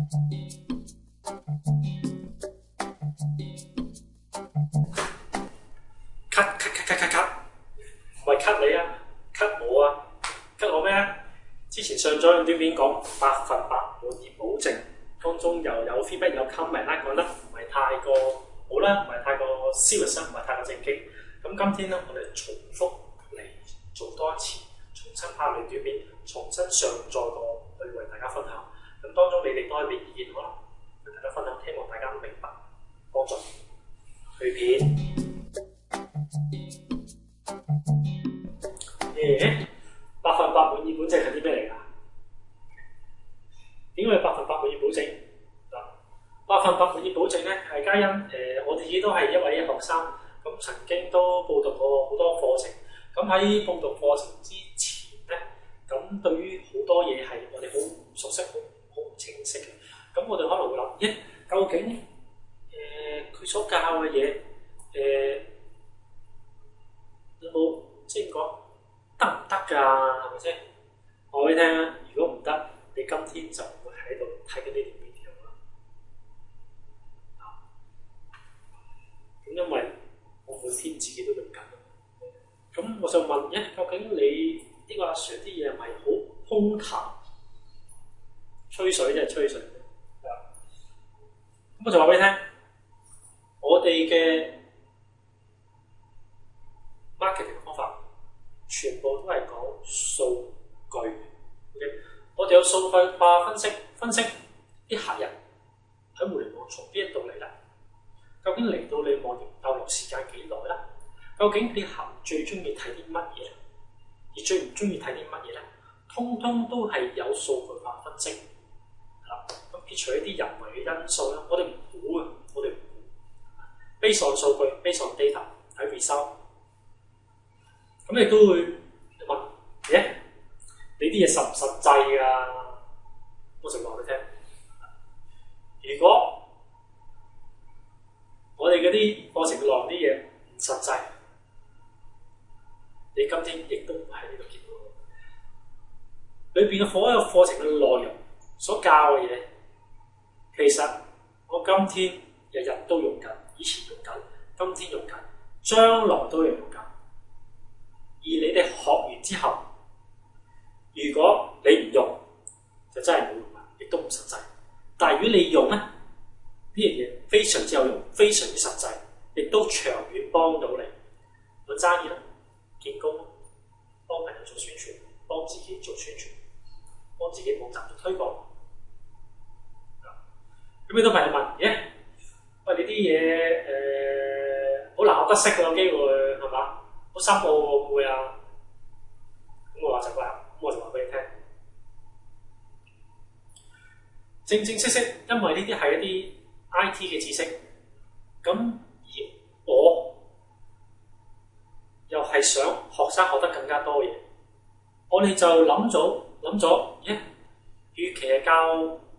咳，唔係咳你啊，咳我啊，咳我咩啊？之前上咗段片講100%滿意保證，當中又有 feedback 有 comment 啦，講得唔係太過好啦，唔係太過 serious 唔係太過正經。咁今天咧，我哋重複嚟做多一次，重新拍段短片，重新上載過去為大家分享。咁當中你哋都可以俾意見我啦，同大家分享，希望大家明白幫助。去片。100%滿意保證係啲咩嚟㗎？點解100%滿意保證？100%滿意保證咧係皆因我自己都係一位學生，咁曾經都報讀過好多課程。咁喺報讀課程之前咧，咁對於好多嘢係我哋好唔熟悉、好唔清晰嘅。咁我哋可能會諗，究竟佢所教嘅嘢有冇即係講得唔得㗎？係咪先？我俾你聽啊！如果唔得，你今天就唔會喺度睇緊呢條 video 啦。咁因為我每天自己都用緊。咁我就問究竟你呢個阿 Sir 啲嘢係咪好空談？吹水即係吹水。咁我就話俾你聽，我哋嘅 marketing 方法全部都係講數據。Okay? 我哋有數據化分析啲客人喺互聯網從邊一度嚟啦？究竟嚟到你網頁逗留時間幾耐啦？究竟啲客最中意睇啲乜嘢？而最唔中意睇啲乜嘢咧？通通都係有數據化分析。咁撇除一啲人為嘅因素咧，我哋唔估啊，我哋唔估。Based on 數據 ，based on data 睇 result。咁你都會問，你啲嘢實唔實際㗎？我就話俾你聽，如果我哋嗰啲課程內容啲嘢唔實際，你今天亦都唔係呢個結果。裏邊嘅所有課程嘅內容所教嘅嘢，其實我今天日日都用緊，以前用緊，今天用緊，將來都要用緊。而你哋學完之後，如果你唔用，就真係冇用啦，亦都唔實際。但係如果你用咧，呢樣嘢非常之有用，非常之實際，亦都長遠幫到你揾生意啦、見工啦、幫朋友做宣傳、幫自己做宣傳、幫自己網站做推廣。咁你都朋友問，喂，你啲嘢好難學得識嘅，有機會係嘛？好深奧喎，會唔會啊？咁我就話俾你聽，正式，因為呢啲係一啲 IT 嘅知識，咁而我又係想學生學得更加多嘢，我哋就諗咗，與其係教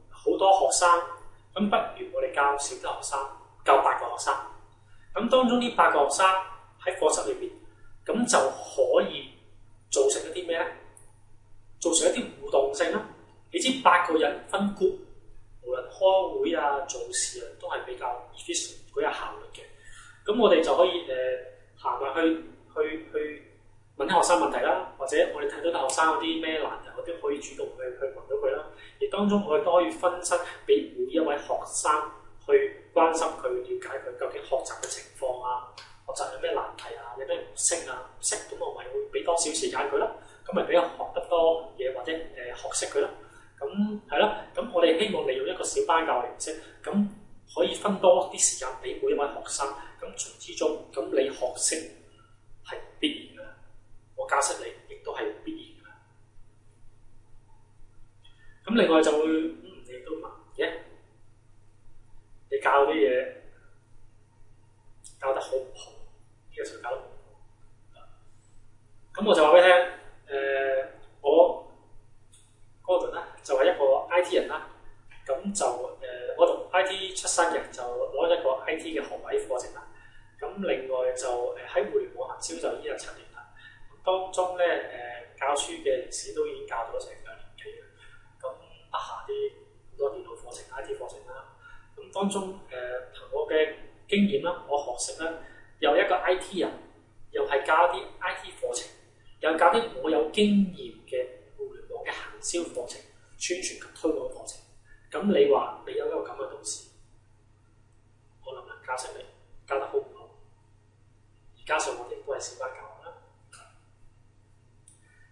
好多學生，咁不如我哋教少啲學生，教8個學生，咁當中呢8個學生喺課室裏邊，咁就可以造成一啲咩咧？造成一啲互動性啦。你知8個人分 group， 無論開會啊、做事啊，都係比較 efficient， 好有效率嘅。咁我哋就可以行埋去問啲學生問題啦，或者我哋睇到啲學生有啲咩難題，我都可以主動去問到佢啦。而當中我哋都可以分析俾每一位學生去關心佢、了解佢究竟學習嘅情況啊，學習有咩難題啊，有咩唔識啊，唔識咁我咪會俾多少時間佢啦，咁咪俾佢學得多嘢或者學識佢啦。咁係啦，咁我哋希望利用一個小班教嘅形式，咁可以分多啲時間俾每一位學生，咁從之中咁你學識係必然嘅，我教識你亦都係必然嘅。咁另外就會你都問你教啲嘢教得好唔好？呢個就教得好唔好？咁我就話俾你聽，我Gordon咧就係一個 IT 人啦，咁就我讀 IT 出身嘅，就攞一個 IT 嘅學位課程啦。咁另外就喺互聯網行銷就已經有7年啦。咁當中咧教書嘅歷史都已經教咗成2年幾啦。咁得閒啲好多電腦課課程、IT 課程啦。咁當中憑我嘅經驗啦，我學識咧有一個 IT 人，又係教啲 IT 課程，又教啲我有經驗嘅互聯網嘅行銷課程、宣傳及推廣課程。咁你話你有一個咁嘅導師，我能唔能教識你？教得好唔好？而加上我哋都係小班教學啦。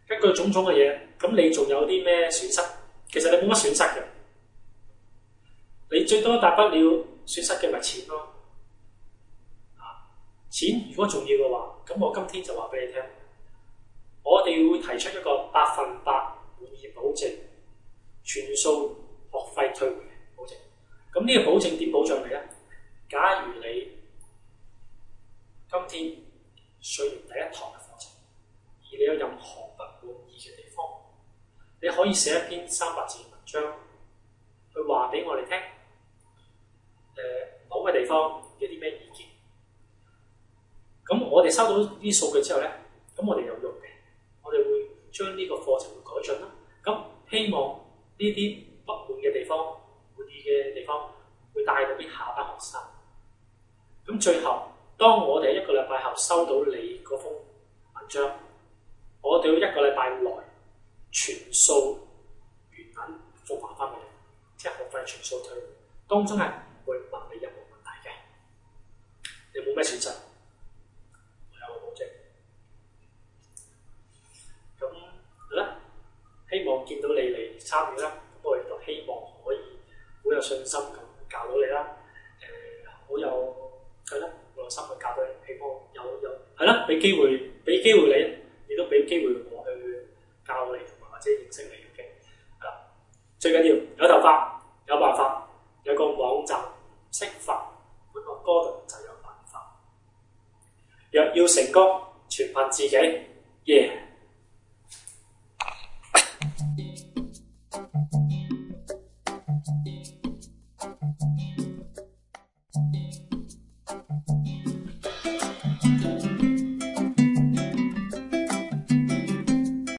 根據種種嘅嘢，咁你仲有啲咩損失？其實你冇乜損失嘅，你最多大不了損失嘅咪錢咯。錢如果重要嘅話，咁我今天就話俾你聽，我哋會提出一個100%滿意保證，全數學費退回嘅保證。咁呢個保證點保障你咧？假如你今天上完第一堂嘅課程，而你有任何不滿意嘅地方，你可以寫一篇300字嘅文章，去話俾我哋聽。某個地方有啲咩意見？咁我哋收到啲數據之後咧，咁我哋有用嘅，我哋會將呢個課程會改進啦。咁希望呢啲不滿嘅地方、滿意嘅地方，會帶到啲下班學生。咁最後，當我哋1個禮拜後收到你嗰封文章，我哋要1個禮拜內全數原銀復還翻俾你，即係學費全數退，當中係唔會問你任何問題嘅，你冇咩損失。希望見到你嚟參與啦，咁我亦都希望可以好有信心咁教到你啦。好有係啦，好有心去教到你，希望有係啦，俾機會你，亦都俾機會我去教你同埋或者認識你嘅。係啦，最緊要有頭髮，有辦法，有個網站識法，揾個Gordon就有辦法。若要成功，全憑自己。Yeah。